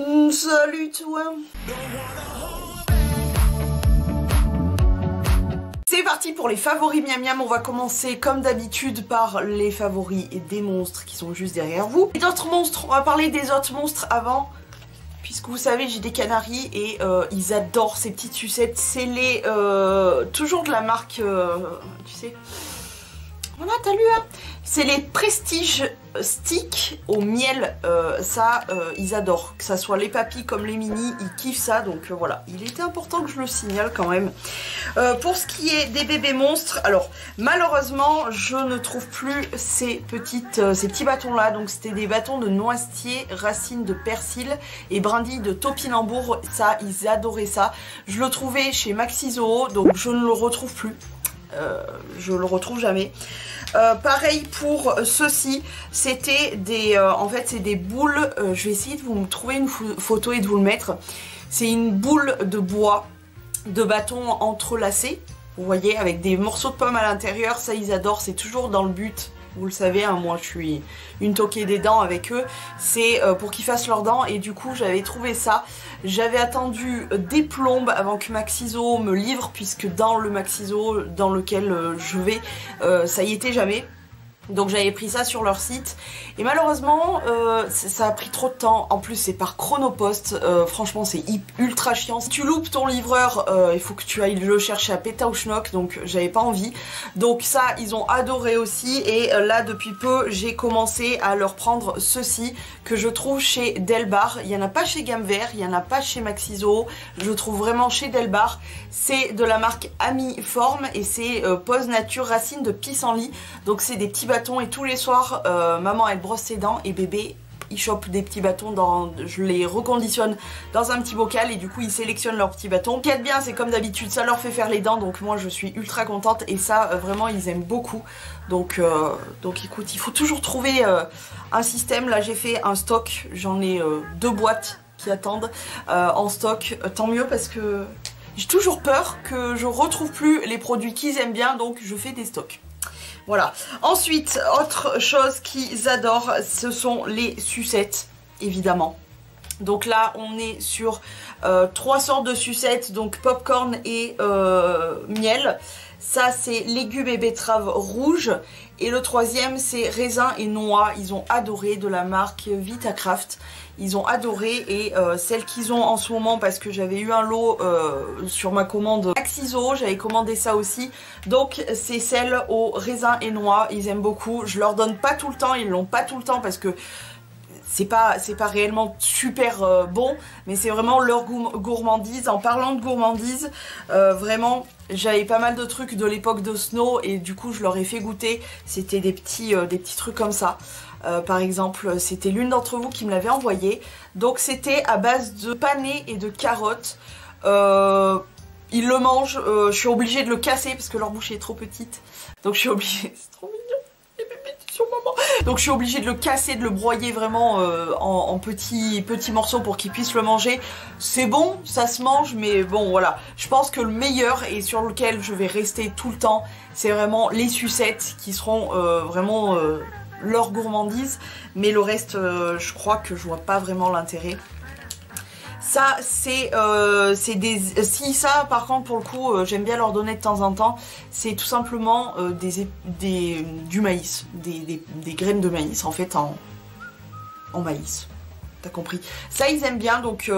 Salut toi. C'est parti pour les favoris miam miam. On va commencer comme d'habitude par les favoris des monstres qui sont juste derrière vous. Et d'autres monstres, on va parler des autres monstres avant. Puisque vous savez, j'ai des canaris et ils adorent ces petites sucettes. C'est les... toujours de la marque... tu sais... Voilà, t'as lu hein. C'est les Prestige Stick au miel, ils adorent, que ça soit les papis comme les mini, ils kiffent ça, donc voilà, il était important que je le signale quand même. Pour ce qui est des bébés monstres, alors malheureusement je ne trouve plus ces petits bâtons là, donc c'était des bâtons de noisetier, racines de persil et brindilles de topinambour, ça ils adoraient ça, je le trouvais chez Maxi Zoo, donc je ne le retrouve plus. Je le retrouve jamais. Pareil pour ceci, c'était des... en fait c'est des boules, je vais essayer de vous trouver une photo et de vous le mettre. C'est une boule de bois, de bâton entrelacé, vous voyez, avec des morceaux de pommes à l'intérieur, ça ils adorent, c'est toujours dans le but. Vous le savez, hein, moi je suis une toquée des dents avec eux, c'est pour qu'ils fassent leurs dents et du coup j'avais trouvé ça. J'avais attendu des plombes avant que Maxi Zoo me livre puisque dans le Maxi Zoo dans lequel je vais, ça y était jamais. Donc j'avais pris ça sur leur site et malheureusement ça a pris trop de temps, en plus c'est par Chronopost, franchement c'est ultra chiant. Si tu loupes ton livreur, il faut que tu ailles le chercher à Pétaouchnok, donc j'avais pas envie. Donc ça ils ont adoré aussi et là depuis peu j'ai commencé à leur prendre ceci que je trouve chez Delbar. Il n'y en a pas chez Gamme Vert, il n'y en a pas chez Maxi Zoo, je le trouve vraiment chez Delbar. C'est de la marque Amiform et c'est Pose Nature Racine de Pissenlit, donc c'est des petits bâtons et tous les soirs maman elle brosse ses dents et bébé il chope des petits bâtons, je les reconditionne dans un petit bocal et du coup ils sélectionnent leurs petits bâtons. Ce qui est bien, c'est comme d'habitude ça leur fait faire les dents, donc moi je suis ultra contente et ça vraiment ils aiment beaucoup. Donc écoute, il faut toujours trouver un système. Là j'ai fait un stock, j'en ai 2 boîtes qui attendent en stock, tant mieux parce que j'ai toujours peur que je retrouve plus les produits qu'ils aiment bien, donc je fais des stocks. Voilà. Ensuite, autre chose qu'ils adorent, ce sont les sucettes, évidemment. Donc là, on est sur 3 sortes de sucettes, donc popcorn et miel. Ça, c'est légumes et betteraves rouges. Et le troisième, c'est raisin et noix. Ils ont adoré, de la marque Vitacraft. Ils ont adoré et celle qu'ils ont en ce moment, parce que j'avais eu un lot sur ma commande Maxi Zoo, j'avais commandé ça aussi. Donc c'est celle au raisin et noix, ils aiment beaucoup. Je leur donne pas tout le temps, ils l'ont pas tout le temps parce que c'est pas réellement super bon, mais c'est vraiment leur gourmandise. En parlant de gourmandise, vraiment j'avais pas mal de trucs de l'époque de Snow et du coup je leur ai fait goûter. C'était des petits trucs comme ça. Par exemple, c'était l'une d'entre vous qui me l'avait envoyé. Donc c'était à base de panais et de carottes. Ils le mangent, je suis obligée de le casser parce que leur bouche est trop petite. Donc je suis obligée, c'est trop mignon. Sur maman. Donc je suis obligée de le casser, de le broyer vraiment en petits morceaux pour qu'ils puissent le manger. C'est bon, ça se mange, mais bon voilà. Je pense que le meilleur et sur lequel je vais rester tout le temps, c'est vraiment les sucettes qui seront vraiment leur gourmandise. Mais le reste, je crois que je vois pas vraiment l'intérêt. Ça c'est si ça par contre pour le coup j'aime bien leur donner de temps en temps, c'est tout simplement du maïs, des graines de maïs en fait en maïs. T'as compris. Ça ils aiment bien, donc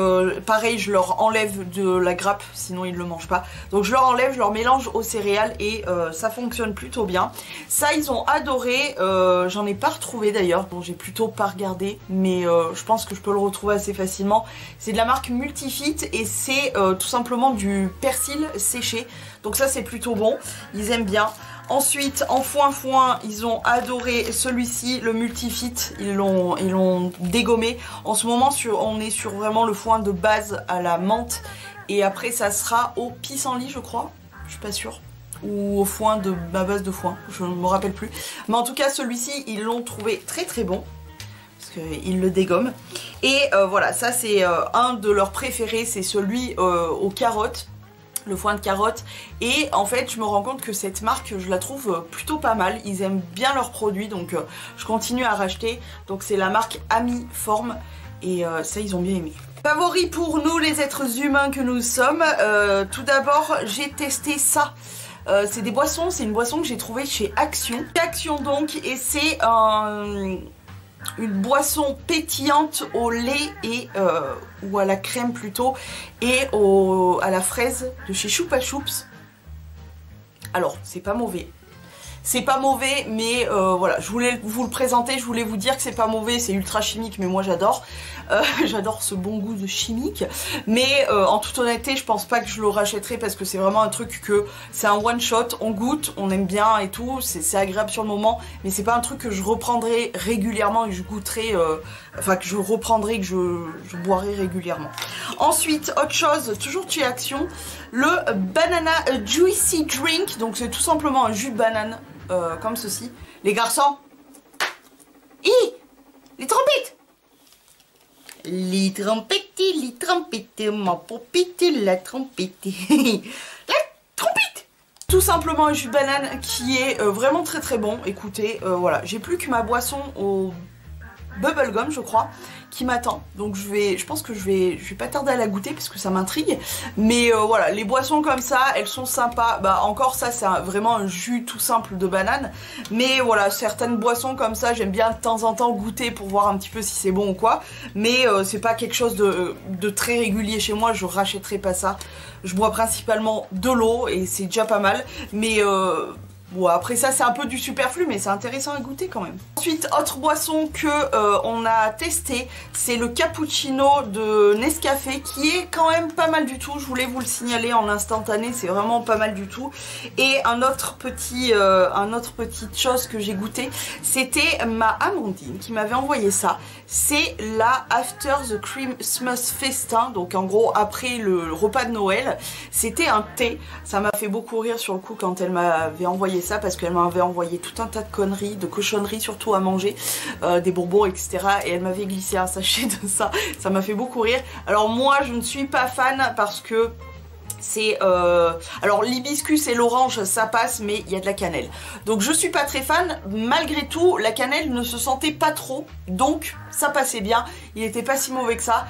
pareil je leur enlève de la grappe sinon ils ne le mangent pas. Donc je leur enlève, je leur mélange aux céréales et ça fonctionne plutôt bien. Ça ils ont adoré, j'en ai pas retrouvé d'ailleurs, donc j'ai plutôt pas regardé, mais je pense que je peux le retrouver assez facilement. C'est de la marque Multifit et c'est tout simplement du persil séché. Donc ça c'est plutôt bon, ils aiment bien. Ensuite, en foin, ils ont adoré celui-ci, le Multifit, ils l'ont dégommé. En ce moment, on est sur vraiment le foin de base à la menthe. Et après, ça sera au pissenlit, je crois. Je suis pas sûre. Ou au foin de ma base de foin, je ne me rappelle plus. Mais en tout cas, celui-ci, ils l'ont trouvé très très bon. Parce qu'ils le dégomment. Et voilà, ça c'est un de leurs préférés, c'est celui aux carottes. Le foin de carottes, et en fait je me rends compte que cette marque je la trouve plutôt pas mal, ils aiment bien leurs produits, donc je continue à racheter. Donc c'est la marque Amiform et ça ils ont bien aimé. Favori pour nous les êtres humains que nous sommes, tout d'abord j'ai testé ça. C'est des boissons, c'est une boisson que j'ai trouvée chez Action. Action donc, et c'est une boisson pétillante au lait et ou à la crème plutôt, et à la fraise de chez Choupa Choups. Alors c'est pas mauvais. C'est pas mauvais, mais voilà, je voulais vous le présenter, je voulais vous dire que c'est pas mauvais, c'est ultra chimique, mais moi j'adore. J'adore ce bon goût de chimique. Mais en toute honnêteté, je pense pas que je le rachèterai parce que c'est vraiment un truc que c'est un one shot, on goûte, on aime bien et tout, c'est agréable sur le moment, mais c'est pas un truc que je reprendrai régulièrement et que je goûterai, enfin que je reprendrai, que je boirai régulièrement. Ensuite, autre chose, toujours chez Action, le Banana Juicy Drink, donc c'est tout simplement un jus de banane. Comme ceci. Les garçons, les trompettes, les trompettes, ma popite, la trompette, la trompette. Tout simplement un jus de banane qui est vraiment très très bon. Écoutez, voilà, j'ai plus que ma boisson au bubblegum, je crois, qui m'attend. Donc je pense que je vais pas tarder à la goûter parce que ça m'intrigue. Mais voilà, les boissons comme ça, elles sont sympas. Bah encore ça, c'est vraiment un jus tout simple de banane. Mais voilà, certaines boissons comme ça, j'aime bien de temps en temps goûter pour voir un petit peu si c'est bon ou quoi. Mais c'est pas quelque chose de très régulier chez moi, je rachèterai pas ça. Je bois principalement de l'eau et c'est déjà pas mal. Mais bon, après ça c'est un peu du superflu, mais c'est intéressant à goûter quand même. Ensuite, autre boisson que on a testé, c'est le cappuccino de Nescafé qui est quand même pas mal du tout. Je voulais vous le signaler en instantané, c'est vraiment pas mal du tout. Et un autre petite chose que j'ai goûté, c'était ma Amandine qui m'avait envoyé ça. C'est la After the Christmas Festin, donc en gros après le repas de Noël. C'était un thé, ça m'a fait beaucoup rire sur le coup quand elle m'avait envoyé ça parce qu'elle m'avait envoyé tout un tas de conneries, de cochonneries surtout à manger, des bonbons etc. Et elle m'avait glissé un sachet de ça, ça m'a fait beaucoup rire. Alors moi je ne suis pas fan parce que c'est alors l'hibiscus et l'orange ça passe, mais il y a de la cannelle, donc je suis pas très fan. Malgré tout la cannelle ne se sentait pas trop, donc ça passait bien, il était pas si mauvais que ça.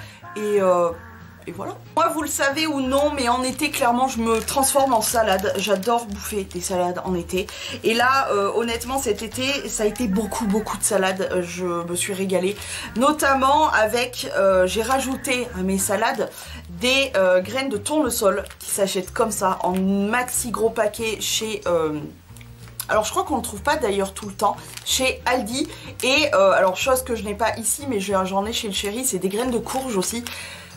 Et voilà. Moi vous le savez ou non, mais en été clairement je me transforme en salade. J'adore bouffer des salades en été. Et là honnêtement cet été ça a été beaucoup de salades. Je me suis régalée. Notamment avec, j'ai rajouté à mes salades des graines de tournesol qui s'achètent comme ça en maxi gros paquet chez... alors je crois qu'on ne le trouve pas d'ailleurs tout le temps chez Aldi. Et alors chose que je n'ai pas ici mais j'en ai chez le chéri, c'est des graines de courge aussi.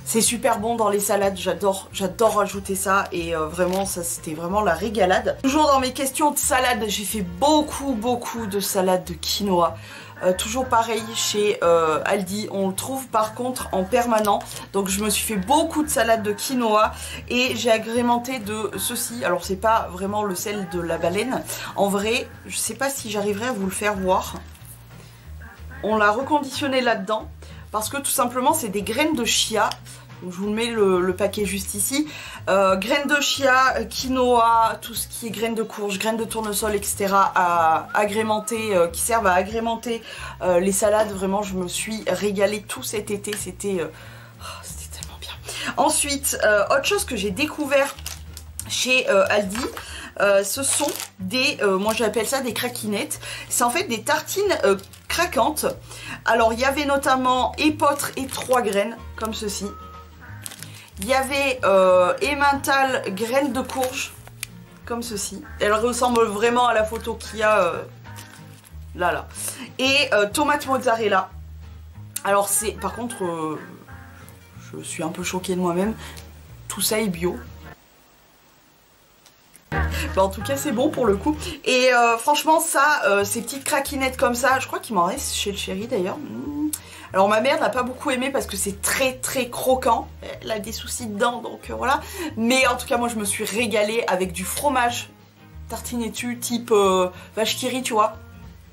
C'est super bon dans les salades, j'adore rajouter ça et vraiment ça c'était vraiment la régalade. Toujours dans mes questions de salade, j'ai fait beaucoup de salades de quinoa. Toujours pareil chez Aldi, on le trouve par contre en permanent. Donc je me suis fait beaucoup de salades de quinoa et j'ai agrémenté de ceci. Alors c'est pas vraiment le sel de la baleine. En vrai, je sais pas si j'arriverai à vous le faire voir. On l'a reconditionné là-dedans parce que tout simplement c'est des graines de chia. Donc, je vous mets le paquet juste ici. Graines de chia, quinoa, tout ce qui est graines de courge, graines de tournesol, etc. à agrémenter, qui servent à agrémenter les salades. Vraiment, je me suis régalée tout cet été. C'était tellement bien. Ensuite, autre chose que j'ai découvert chez Aldi, ce sont des, moi j'appelle ça des craquinettes. C'est en fait des tartines craquantes. Alors il y avait notamment épeautre et 3 graines, comme ceci. Il y avait emmental, graines de courge, comme ceci. Elle ressemble vraiment à la photo qu'il y a là. Et tomate mozzarella. Alors c'est, par contre, je suis un peu choquée de moi-même. Tout ça est bio. Bah, en tout cas c'est bon pour le coup. Et franchement ça, ces petites craquinettes comme ça, je crois qu'il m'en reste chez le chéri d'ailleurs. Alors ma mère n'a pas beaucoup aimé parce que c'est très croquant. Elle a des soucis dedans donc voilà. Mais en tout cas moi je me suis régalée avec du fromage tartinettu type vache qui rit, tu vois.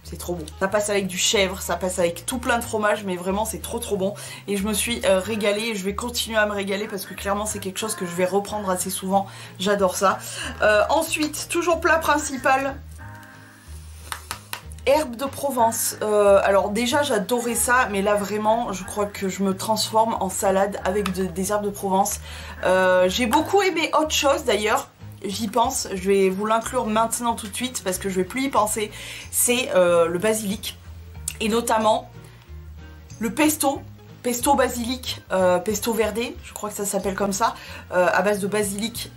C'est trop bon. Ça passe avec du chèvre, ça passe avec tout plein de fromage, mais vraiment c'est trop bon. Et je me suis régalée et je vais continuer à me régaler parce que clairement c'est quelque chose que je vais reprendre assez souvent. J'adore ça. Ensuite, toujours plat principal. Herbes de Provence. Alors déjà j'adorais ça, mais là vraiment je crois que je me transforme en salade avec des herbes de Provence. J'ai beaucoup aimé autre chose d'ailleurs. J'y pense, je vais vous l'inclure maintenant tout de suite parce que je vais plus y penser. C'est le basilic et notamment le pesto basilic, pesto verdé, je crois que ça s'appelle comme ça, à base de basilic.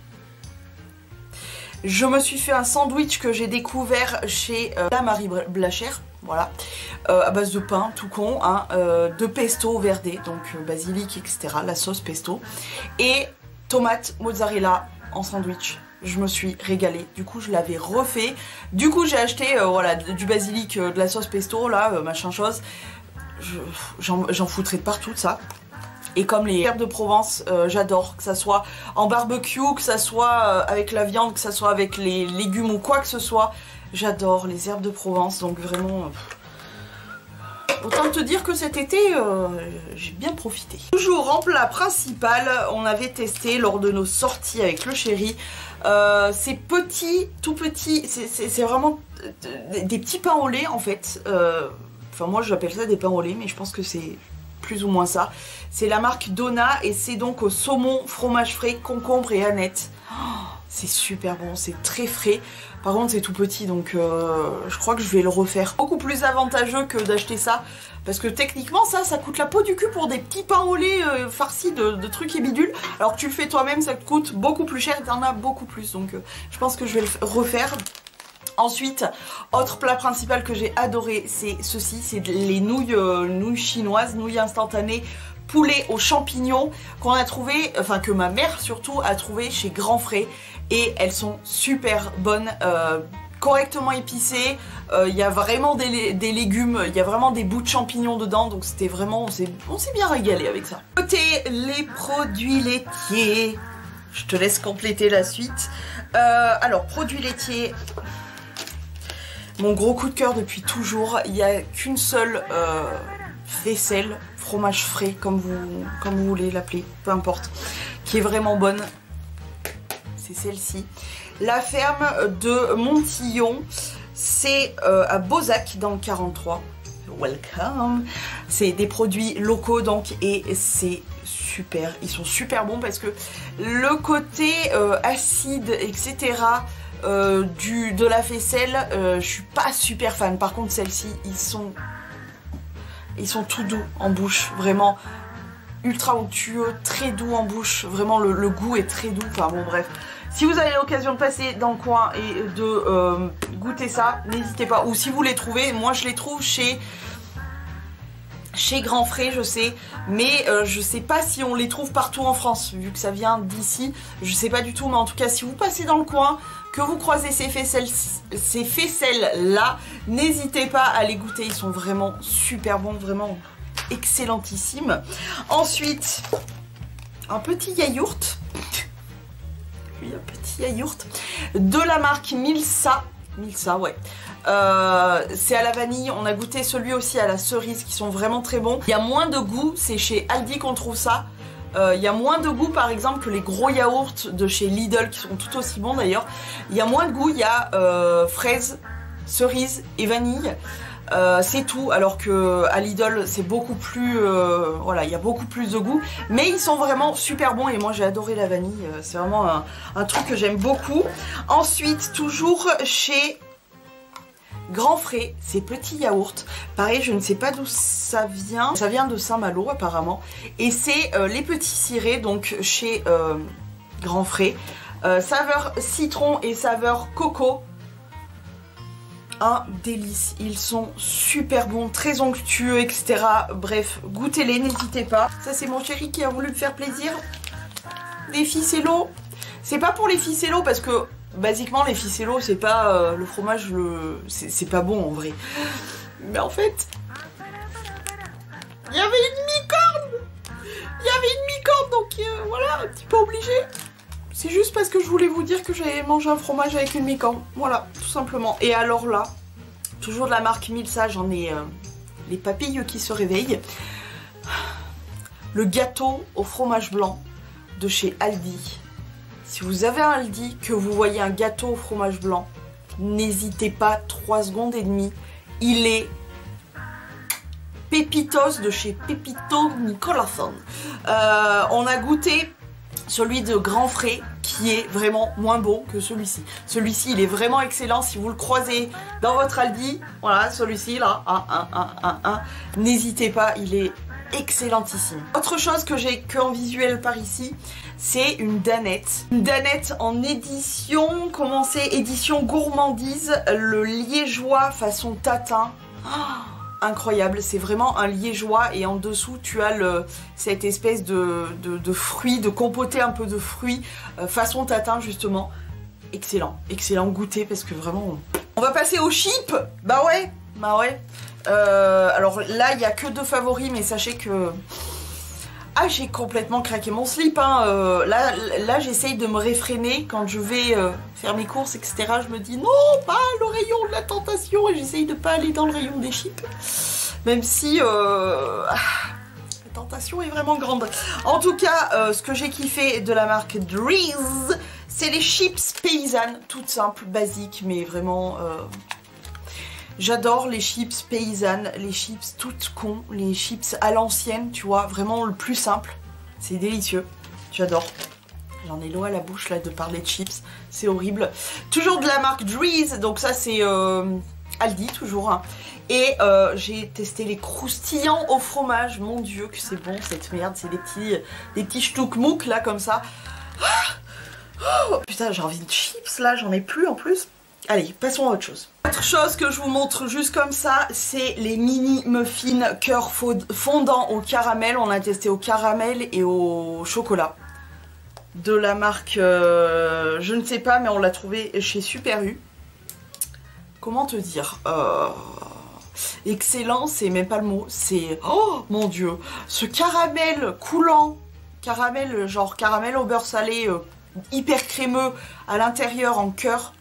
Je me suis fait un sandwich que j'ai découvert chez la Marie Blachère, voilà, à base de pain tout con, hein, de pesto verdé, donc basilic, etc., la sauce pesto, et tomate mozzarella en sandwich. Je me suis régalée, du coup je l'avais refait, du coup j'ai acheté voilà, du basilic, de la sauce pesto, là, machin chose, j'en foutrais de partout de ça. Et comme les herbes de Provence, j'adore, que ça soit en barbecue, que ça soit avec la viande, que ça soit avec les légumes ou quoi que ce soit, j'adore les herbes de Provence, donc vraiment... Autant te dire que cet été, j'ai bien profité. Toujours en plat principal, on avait testé lors de nos sorties avec le chéri. C'est petit, tout petit, c'est vraiment des petits pains au lait en fait. Enfin moi j'appelle ça des pains au lait, mais je pense que c'est plus ou moins ça. C'est la marque Donna et c'est donc au saumon, fromage frais, concombre et aneth. Oh, c'est super bon, c'est très frais. Par contre c'est tout petit donc je crois que je vais le refaire. Beaucoup plus avantageux que d'acheter ça. Parce que techniquement ça coûte la peau du cul pour des petits pains au lait farcis de trucs et bidules. Alors que tu le fais toi-même ça te coûte beaucoup plus cher et t'en as beaucoup plus. Donc je pense que je vais le refaire. Ensuite, autre plat principal que j'ai adoré, c'est ceci, c'est les nouilles chinoises, nouilles instantanées, poulet aux champignons, qu'on a trouvé, enfin que ma mère surtout a trouvé chez Grand Frais. Et elles sont super bonnes, correctement épicées, il y a vraiment des légumes, il y a vraiment des bouts de champignons dedans, donc c'était vraiment, on s'est bien régalé avec ça. Côté les produits laitiers, je te laisse compléter la suite. Alors, produits laitiers... Mon gros coup de cœur depuis toujours, il n'y a qu'une seule faisselle, fromage frais, comme vous voulez l'appeler, peu importe, qui est vraiment bonne. C'est celle-ci. La ferme de Montillon, c'est à Beauzac dans le 43. Welcome. C'est des produits locaux donc et c'est super. Ils sont super bons parce que le côté acide, etc. De la faisselle, je suis pas super fan. Par contre celle-ci, ils sont tout doux en bouche, vraiment ultra onctueux, très doux en bouche, vraiment le goût est très doux. Enfin bon bref, si vous avez l'occasion de passer dans le coin et de goûter ça, n'hésitez pas. Ou si vous les trouvez, moi je les trouve chez Grand Frais, je sais, mais je sais pas si on les trouve partout en France, vu que ça vient d'ici, je sais pas du tout, mais en tout cas si vous passez dans le coin, que vous croisez ces faisselles là, n'hésitez pas à les goûter, ils sont vraiment super bons, vraiment excellentissimes. Ensuite, un petit yaourt, oui, un petit yaourt de la marque Milsa, ouais. C'est à la vanille, on a goûté celui aussi à la cerise qui sont vraiment très bons. Il y a moins de goût, c'est chez Aldi qu'on trouve ça. Il y a moins de goût par exemple que les gros yaourts de chez Lidl qui sont tout aussi bons d'ailleurs. Il y a moins de goût, il y a fraise, cerise et vanille. C'est tout, alors que à Lidl c'est beaucoup plus voilà, il y a beaucoup plus de goût, mais ils sont vraiment super bons et moi j'ai adoré la vanille, c'est vraiment un truc que j'aime beaucoup. Ensuite, toujours chez Grand Frais, ces petits yaourts, pareil je ne sais pas d'où ça vient de Saint-Malo apparemment, et c'est les petits cirés, donc chez Grand Frais, saveur citron et saveur coco. Un délice, ils sont super bons, très onctueux, etc. Bref, goûtez-les, n'hésitez pas. Ça c'est mon chéri qui a voulu me faire plaisir. Des ficellos, c'est pas pour les ficellos parce que basiquement les ficellos c'est pas le fromage, c'est pas bon en vrai. Mais en fait, il y avait une mi-corne, donc voilà, un petit peu obligé. C'est juste parce que je voulais vous dire que j'avais mangé un fromage avec une mi-corne. Voilà, tout simplement. Et alors là, toujours de la marque Milsa, j'en ai les papilles qui se réveillent. Le gâteau au fromage blanc de chez Aldi. Si vous avez un Aldi, que vous voyez un gâteau au fromage blanc, n'hésitez pas 3 secondes et demie il est Pépitos de chez Pepito Nicolason. On a goûté celui de Grand Frais qui est vraiment moins bon que celui-ci. Celui-ci, il est vraiment excellent si vous le croisez dans votre Aldi. Voilà, celui-ci là, n'hésitez pas, il est excellentissime. Autre chose que j'ai qu'en visuel par ici, c'est une danette. Une danette en édition, comment c'est? Édition gourmandise, le liégeois façon tatin. Incroyable, c'est vraiment un liégeois et en dessous tu as cette espèce de fruits, de compoté un peu de fruits façon tatin justement. Excellent, excellent goûter parce que vraiment... On va passer aux chips. Bah ouais. Alors là il n'y a que 2 favoris mais sachez que... Ah, j'ai complètement craqué mon slip, hein. Là j'essaye de me réfréner quand je vais faire mes courses, etc. Je me dis non, pas le rayon de la tentation, et j'essaye de pas aller dans le rayon des chips. Même si la tentation est vraiment grande. En tout cas, ce que j'ai kiffé de la marque Dries, c'est les chips paysannes, toutes simples, basiques, mais vraiment... J'adore les chips paysannes, les chips toutes cons, les chips à l'ancienne, tu vois, vraiment le plus simple. C'est délicieux, j'adore. J'en ai l'eau à la bouche là de parler de chips, c'est horrible. Toujours de la marque Dries, donc ça c'est Aldi toujours. Hein. Et j'ai testé les croustillants au fromage, mon dieu que c'est bon cette merde, c'est des petits ch'touk-mouk là comme ça. Oh, putain j'ai envie de chips là, j'en ai plus en plus. Allez, passons à autre chose. Autre chose que je vous montre juste comme ça, c'est les mini muffins cœur fondant au caramel. On a testé au caramel et au chocolat. De la marque, je ne sais pas, mais on l'a trouvé chez Super U. Comment te dire excellent, c'est même pas le mot. C'est... Oh mon dieu, ce caramel coulant, caramel genre caramel au beurre salé, hyper crémeux, à l'intérieur en cœur.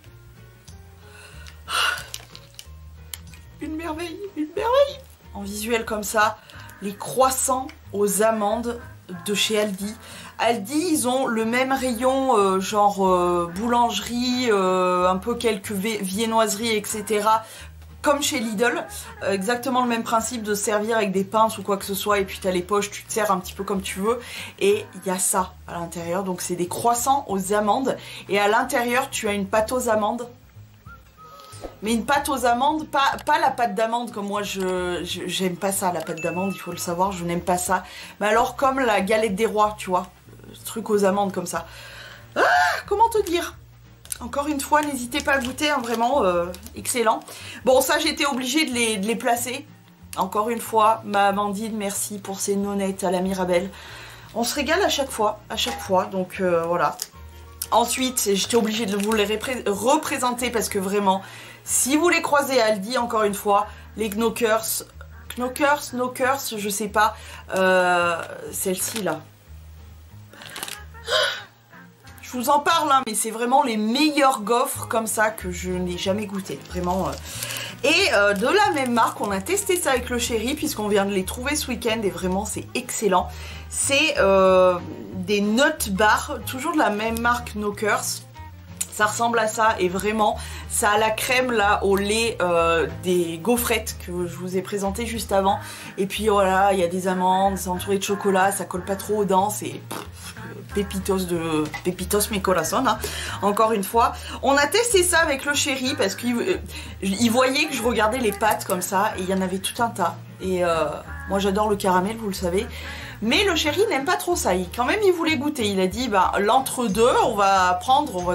Une merveille, une merveille. En visuel comme ça, les croissants aux amandes de chez Aldi. Aldi, ils ont le même rayon, genre boulangerie, un peu quelques viennoiseries, etc. Comme chez Lidl, exactement le même principe de servir avec des pinces ou quoi que ce soit. Et puis t'as les poches, tu te sers un petit peu comme tu veux. Et il y a ça à l'intérieur. Donc c'est des croissants aux amandes. Et à l'intérieur, tu as une pâte aux amandes. Mais une pâte aux amandes, pas la pâte d'amande comme moi, j'aime pas ça, la pâte d'amande, il faut le savoir, je n'aime pas ça. Mais alors comme la galette des rois, tu vois, ce truc aux amandes comme ça. Ah, comment te dire? Encore une fois, n'hésitez pas à goûter, hein, vraiment excellent. Bon, ça j'étais obligée de les placer. Encore une fois, ma Amandine, merci pour ces nonettes à la Mirabelle. On se régale à chaque fois, donc voilà. Ensuite, j'étais obligée de vous les représenter parce que vraiment, si vous les croisez à Aldi, encore une fois, les Knockers, je sais pas, celle-ci là. Je vous en parle, hein, mais c'est vraiment les meilleurs gaufres comme ça que je n'ai jamais goûté, vraiment. Et de la même marque, on a testé ça avec le chéri puisqu'on vient de les trouver ce week-end et vraiment c'est excellent. C'est des nut bars, toujours de la même marque Knockers. Ça ressemble à ça et vraiment ça a la crème là au lait des gaufrettes que je vous ai présenté juste avant. Et puis voilà, il y a des amandes, c'est entouré de chocolat, ça colle pas trop aux dents, c'est Pépitos mi corazón, hein. Encore une fois, on a testé ça avec le chéri parce qu'il voyait que je regardais les pâtes comme ça et il y en avait tout un tas. Et moi j'adore le caramel, vous le savez. Mais le chéri n'aime pas trop ça, quand même il voulait goûter. Il a dit bah, l'entre-deux, on va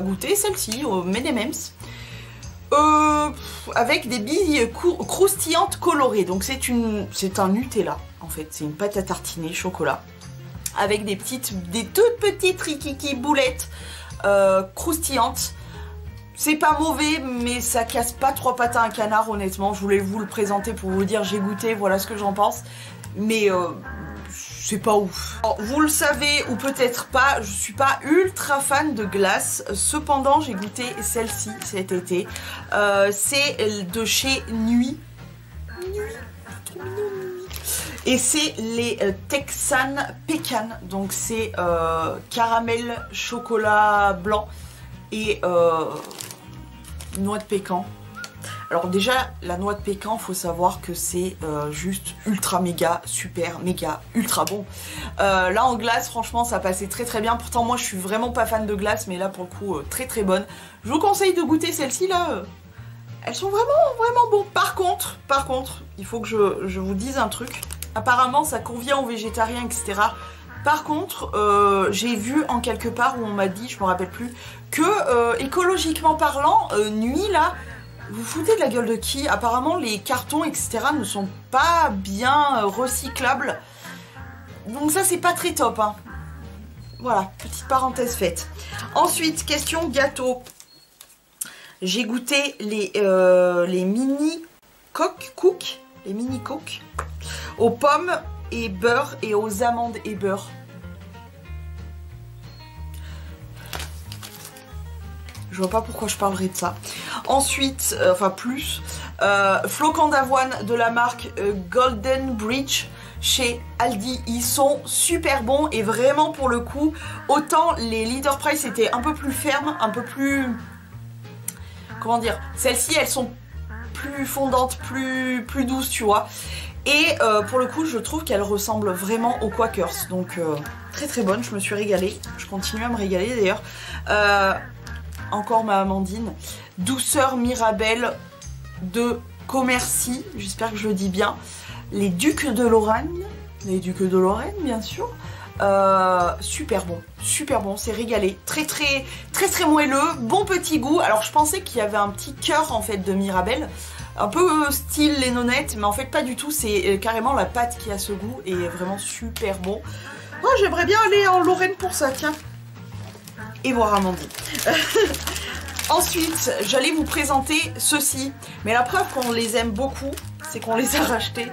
goûter celle-ci, au M&M's. Avec des billes croustillantes colorées. Donc c'est un Nutella en fait, c'est une pâte à tartiner chocolat. Avec des toutes petites rikiki boulettes croustillantes. C'est pas mauvais, mais ça casse pas 3 pattes à un canard, honnêtement. Je voulais vous le présenter pour vous dire j'ai goûté, voilà ce que j'en pense. Mais c'est pas ouf. Alors, vous le savez ou peut-être pas, je suis pas ultra fan de glace. Cependant, j'ai goûté celle-ci cet été. C'est de chez Nuit. Trop mignon, Nuit. Et c'est les Texan Pecan. Donc c'est caramel, chocolat blanc et noix de pécan. Alors déjà, la noix de pécan, faut savoir que c'est juste ultra méga, super méga, ultra bon. Là en glace, franchement, ça passait très très bien. Pourtant, moi, je suis vraiment pas fan de glace, mais là, pour le coup, très très bonne. Je vous conseille de goûter celle-ci là. Elles sont vraiment bon. Par contre, il faut que je vous dise un truc. Apparemment, ça convient aux végétariens, etc. Par contre, j'ai vu en quelque part où on m'a dit, je me rappelle plus, que écologiquement parlant, nuit là, vous foutez de la gueule de qui? Apparemment, les cartons, etc. ne sont pas bien recyclables. Donc ça, c'est pas très top, hein. Voilà, petite parenthèse faite. Ensuite, question gâteau. J'ai goûté les mini cook, les mini cook, aux pommes et beurre et aux amandes et beurre. Je vois pas pourquoi je parlerai de ça. Ensuite, flocons d'avoine de la marque Golden Bridge chez Aldi. Ils sont super bons et vraiment pour le coup, autant les Leader Price étaient un peu plus fermes, un peu plus... Comment dire? Celles-ci, elles sont plus fondantes, plus douces, tu vois. Et pour le coup, je trouve qu'elles ressemblent vraiment aux Quakers. Donc, très très bonne, je me suis régalée. Je continue à me régaler d'ailleurs. Encore ma Amandine. Douceur Mirabelle de Commercy. J'espère que je le dis bien. Les Ducs de Lorraine. Les Ducs de Lorraine, bien sûr. Super bon, c'est régalé, très moelleux, bon petit goût. Alors je pensais qu'il y avait un petit cœur en fait de Mirabelle, un peu style les nonnettes, mais en fait pas du tout, c'est carrément la pâte qui a ce goût et vraiment super bon. Oh, j'aimerais bien aller en Lorraine pour ça, tiens, et voir Amandine. Ensuite, j'allais vous présenter ceux-ci, mais la preuve qu'on les aime beaucoup, c'est qu'on les a rachetés.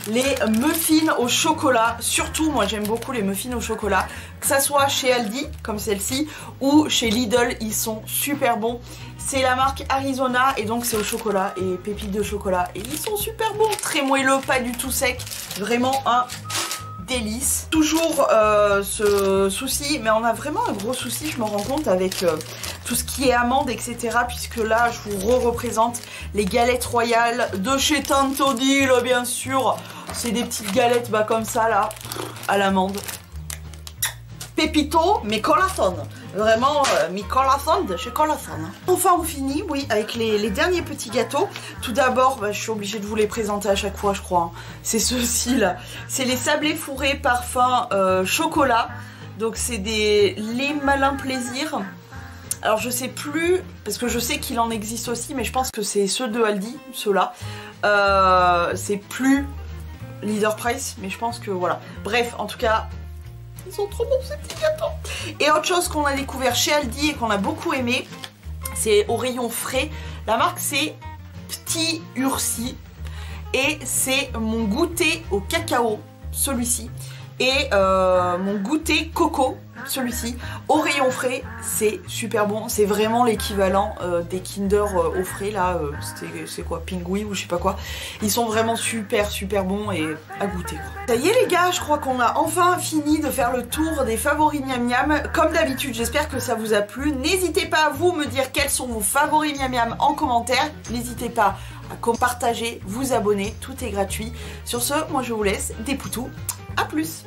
Les muffins au chocolat, surtout moi j'aime beaucoup les muffins au chocolat, que ça soit chez Aldi comme celle-ci ou chez Lidl, ils sont super bons. C'est la marque Arizona et donc c'est au chocolat et pépites de chocolat et ils sont super bons, très moelleux, pas du tout sec, vraiment un délice. Toujours ce souci, mais on a vraiment un gros souci, je me rends compte, avec tout ce qui est amandes, etc. Puisque là, je vous représente les galettes royales de chez Tantodil, bien sûr. C'est des petites galettes comme ça, là, à l'amande. Pépito, mais corazon. Vraiment, mi corazon de chez Corazon. Enfin, on finit, oui, avec les derniers petits gâteaux. Tout d'abord, je suis obligée de vous les présenter à chaque fois, je crois. Hein. C'est ceux-ci, là. C'est les sablés fourrés parfum chocolat. Donc, c'est des Les Malins Plaisirs. Alors, je sais plus, parce que je sais qu'il en existe aussi, mais je pense que c'est ceux de Aldi, ceux-là. C'est plus Leader Price, mais je pense que voilà. Bref, en tout cas... Ils sont trop bons ces petits gâteaux. Et autre chose qu'on a découvert chez Aldi et qu'on a beaucoup aimé, c'est au rayon frais. La marque c'est Petit Ursi. Et c'est mon goûter au cacao, celui-ci. Et mon goûter coco, celui-ci. Au rayon frais, c'est super bon. C'est vraiment l'équivalent des Kinder au frais là. C'est quoi, Pingui ou je sais pas quoi. Ils sont vraiment super bons et à goûter. Ça y est les gars, je crois qu'on a enfin fini de faire le tour des favoris miam miam. Comme d'habitude, j'espère que ça vous a plu. N'hésitez pas à vous me dire quels sont vos favoris miam miam en commentaire. N'hésitez pas à partager, vous abonner, tout est gratuit. Sur ce, moi je vous laisse, des poutous, à plus.